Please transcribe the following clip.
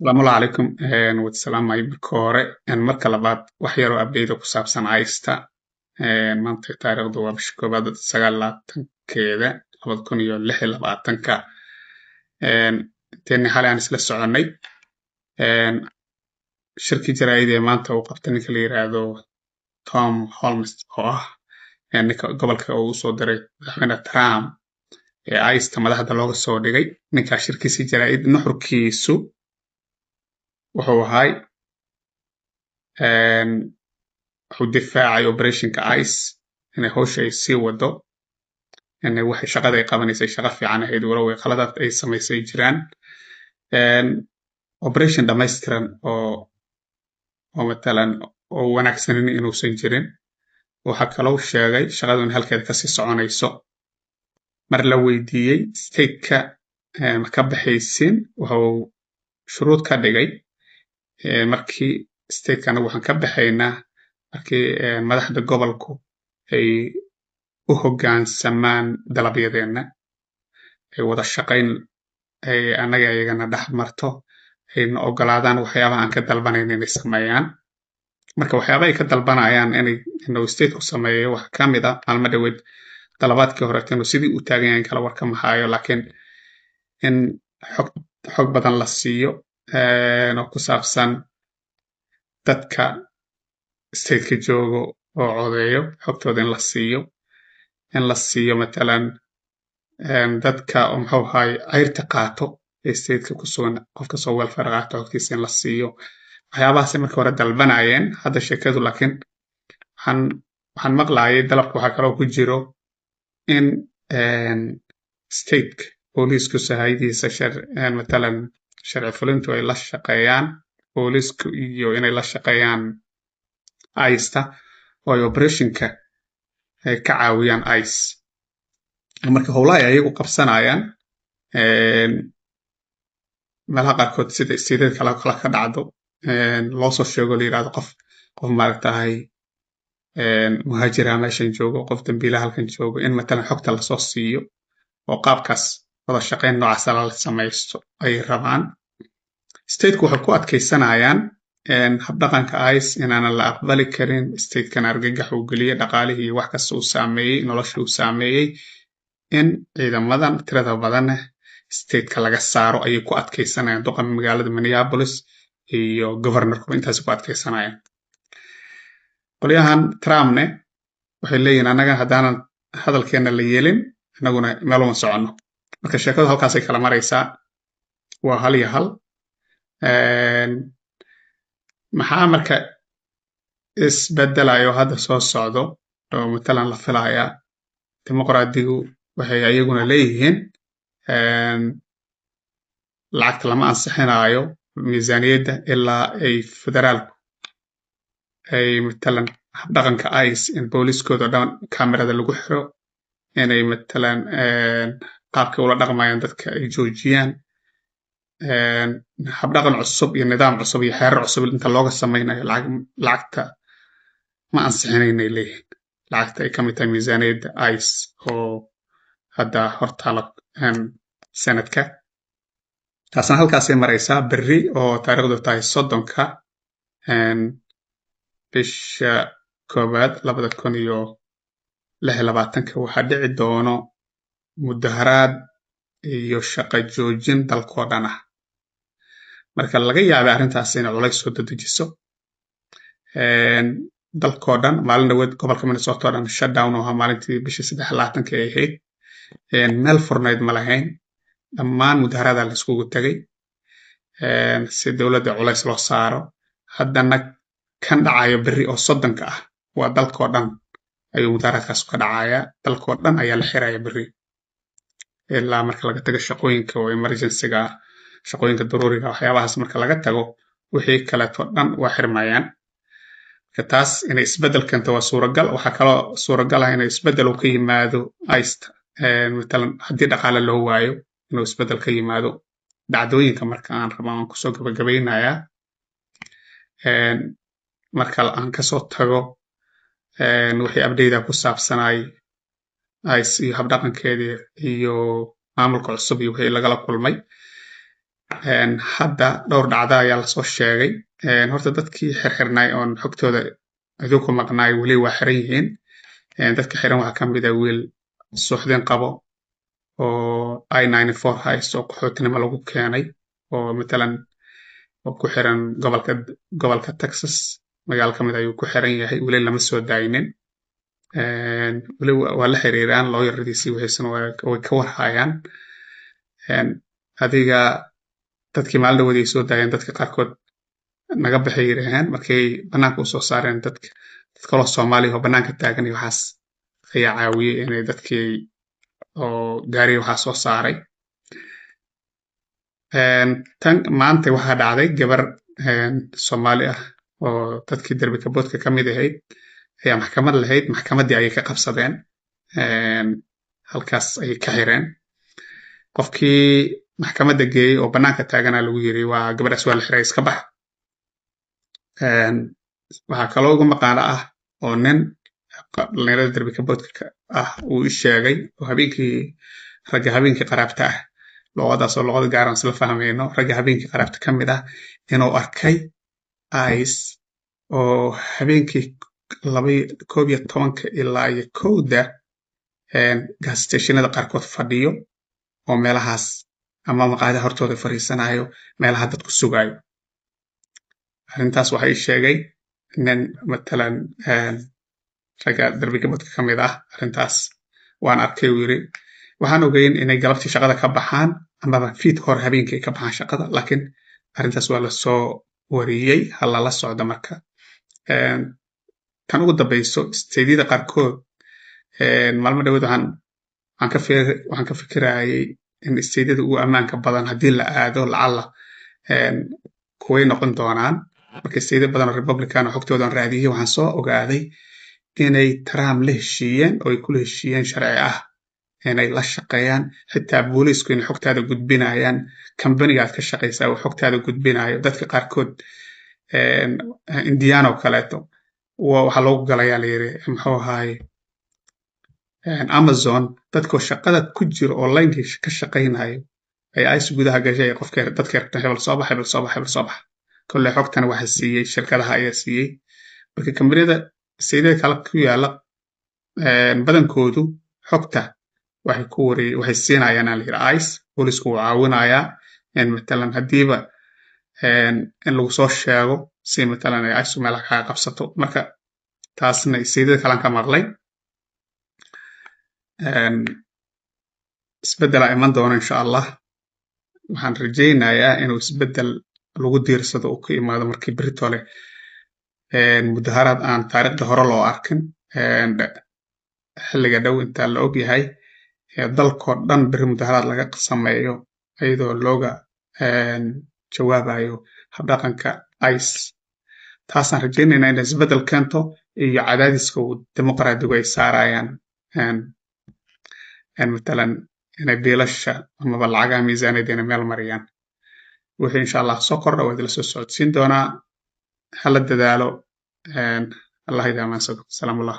Asalaamu calaykum wadsalaamay marka hore marka labaad wax yaroo update ku saabsan haysta maanta taariikhdu waa bisha koobaad 9-keeda 2026 inteeni xalay aan isla soconay shirkii jaraa'id ee maanta uu qabtay ninka la yiraahdo Tom Holmes oo ah ninka gobolka uu soo diray madaxweyne Trump ee haysta madaxda looga soo dhigay ninka shirkiisii jaraa'id nuxurkiisu wuxuu ahay wuxuu difaacay operationka ICE inay howsha ay sii wado inay waxay shaqada ay qabanaysay shaqo fiican ahayd walow ay khaladaad ay samaysay jiraan operation dhammaystiran oo matalan oo wanaagsanin inuusan jirin waxaa kaloo sheegay shaqadu in halkeeda kasii soconayso mar la weydiiyey stateka ma ka baxaysin wuxuu shuruud ka dhigay markii stateka waxaan ka baxaynaa markii madaxda gobolku ay u hoggaansamaan dalabyadeena ay wada shaqayn ay anaga iyagana dhex marto ayna ogolaadaan waxyaabaha aan ka dalbanayn inay sameeyaan marka waxyaabaha ay ka dalbanayaan inuu stateku sameeyo waxa ka mid ah maalmo dhaweed dalabaadkii hore inuu sidii u taagan yahay kala warka mahaayo laakiin in xog badan la siiyo oo ku saabsan dadka stateka joogo oo codeeyo xogtooda in la siiyo matalan dadka muxuu ahay cayrta qaato ee stateka ku sugan qofka soo welfare qaato xogtiisa in la siiyo waxyaabahaas markii hore dalbanayeen hadda sheekadu laakiin waxaan maqlaayay dalabka waxaa kaloo ku jiro in stateka booliisku sahaydiisa matalan sharci fulintu ay la shaqeeyaan boolisku iyo inay la shaqeeyaan ICE-ta oo ay operationka ay ka caawiyaan ICE marka howlaha ay ayagu qabsanayaan meelaha qaarkood sida istiidada kale ka dhacdo loo soo sheego la yirahdo qof maaragtahay muhaajira meeshan joogo qof dambiila halkan joogo in matalan xogta lasoo siiyo oo qaabkaas wada shaqayn noocaas la samaysto ay rabaan stateku waxay ku adkaysanayaan habdhaqanka ICE inaanan la aqbali karin statekan argagax uu geliyay dhaqaalihii iyo wax kasta uu saameeyey nolosha uu saameeyey in ciidamadan tirada badan stateka laga saaro ayay ku adkaysanayaan duqa magaalada Minneapolis iyo governorku intaas ku adkaysanayaan qolyahan Trumpne waxay leeyihiin anaga haddaanan hadalkeena la yeelin anaguna meel uma soconno marka sheekadu halkaasay kala maraysaa waa hal iyo hal maxaa marka isbedelayo hadda soo socdo oo matalan la filayaa dimuqraadigu waxay ayaguna leeyihiin lacagta lama ansixinayo miisaaniyadda ilaa ay federaalku ay matalan habdhaqanka ICE in booliskooda dhan kamerada lagu xiro inay matalan qaabkay ula dhaqmayaan dadka ay joojiyaan habdhaqan cusub iyo nidaam cusub iyo xeerar cusub inta looga samaynayo lacagta ma ansixinaynay leeyihiin lacagta ay ka mid tahay miisaaniyadda ICE oo hadda hortaala sanadka taasna halkaasay maraysaa berri oo taariikhdu tahay 30-ka bisha koobaad 2026 waxaa dhici doono mudaharaad iyo shaqo joojin dalkoo dhan ah marka laga yaabay arrintaas inay culays soo dedejiso dalkoo dhan maalin dhaweed gobolka Minnesota oo dhan shutdown oo ahaa maalintii bishii 23 ay ahayd meel furnayd ma lahayn dhammaan mudaharada la iskugu tagay si dowladda culays loo saaro haddana kan dhacayo berri oo 30-ka ah waa dalkoo dhan ayuu mudaharaadkaas ka dhacaya dalkoo dhan ayaa la xiraya berri ilaa marka laga tago shaqooyinka oo emergency-ga shaqooyinka daruuriga waxyaabahaas marka laga tago wixii kaleeto dhan waa xirmayaan marka taas inay isbeddel keento waa suuragal waxaa kaloo suuragal ah inay isbeddel ka yimaado ICE matalan haddii dhaqaale loo waayo inuu isbeddel ka yimaado dhacdooyinka marka aan rabo aan kusoo gabagabeynayaa marka aan kasoo tago wixii update ku saabsanay ICE iyo habdhaqankeedii iyo maamulka cusub iyo wixii lagala kulmay hadda dhowr dhacda ayaa lasoo sheegay. Horta dadkii xirxirnay oon xogtooda idinku maqnaay weli waa xiran yihiin. Dadka xiran waxaa ka mid ah wiil suuxdin qabo oo I-94 haysto oo qaxootinimo lagu keenay oo matalan oo ku xiran gobolka Texas magaalo ka mid ayuu ku xiran yahay weli lama soo daayinin. Weli waa la xiriiraan looyaradiisii wixiisana way ka warhayaan. Adiga dadkii maalin dhawaday soo daayeen dadka qaarkood naga baxay yiraahdeen markay banaanka u soo saareen dad kaloo Soomaali oo banaanka taagan iyo waxaas ayaa caawiyay inay dadkii oo gaari waxaa soo saaray. Tan maanta waxaa dhacday gabar Soomaali ah oo dadkii darbi kaboodka ka mid ahayd ayaa maxkamad lahayd. Maxkamaddii ayay ka qabsadeen. Halkaas ayay ka xireen. Qofkii maxkamadda geeyey oo banaanka taagana lagu yiri waa gabadhaas waa la xiray iska bax. Waxaa kaloo ugu maqaano ah oo nin dhalinyarada darbi kaboodka ah uu i sheegay oo ragga habeenkii qaraabta ah luqadaas oo luqada gaaran isla fahmayno ragga habeenkii qaraabta ka mid ah inuu arkay ICE oo habeenkii 12 ilaa 1 gas stationada qaarkood fadhiyo oo meelahaas ama maqaayadaha hortooda fariisanayo meelaha dadku sugayo. Arrintaas waxay sheegay nin matalan ragga darbi kaboodka ka mid ah arrintaas waan arkay uu yiri waxaan ogeyn inay galabtii shaqada ka baxaan amaba fiid hore habeenkii ka baxaan shaqada laakiin arrintaas waa la soo wariyay hal la socdo marka. Tan ugu dambayso isteedida qaarkood maalmo dhawaad waxaan ka fikirayay in isteedida ugu ammaanka badan haddii la aado lacala kuway noqon doonaan. Marka isteedida badan oo Republican oo xogtoodan raadiyay waxaan soo ogaaday inay Trump la heshiiyeen oo ay kula heshiiyeen sharci ah inay la shaqeeyaan xitaa booliisku inay xogtaada gudbinayaan kambaniga aad ka shaqaysaa oo xogtaada gudbinayo dadka qaarkood Indiana oo kaleeto waxaa loogu galayaa la yiri muxuu ahaay Amazon dadkoo shaqada ku jiro online ka shaqaynayo ay ICE gudaha gashay qofka dadka rabta hebel soo bax kolle xogtana waxa siiyay shirkadaha ayaa siiyay marka kambaniyada sayidada kala ku yaala badankoodu xogta waxay siinayaan la yiri ICE booliisku wuu caawinayaa matalan hadiiba in lagu soo sheego si matalan ay ICE meelaha ka qabsato marka taasna sayidada kala ka maqlay. Isbedel ay iman doono insha Allah waxaan rajaynayaa inuu isbedel lagu diirsado oo ku imaado markii Britole mudaharaad aan taariikhda hore loo arkin xilliga dhow inta la og yahay dalkoo dhan bari mudaharaad laga sameeyo iyadoo looga jawaabayo habdhaqanka ICE. Taasaan rajaynaynaa in isbedel keento iyo cadaadiska uu dimuqraadigu ay saarayaan matalan inay biilasha amaba lacagaha miisaaniyadda meel mariyaan. Wixii insha Allah soo kordha waa idila soo socodsiin doonaa hala dadaalo. Allah idin amaansado. Salaam Allah.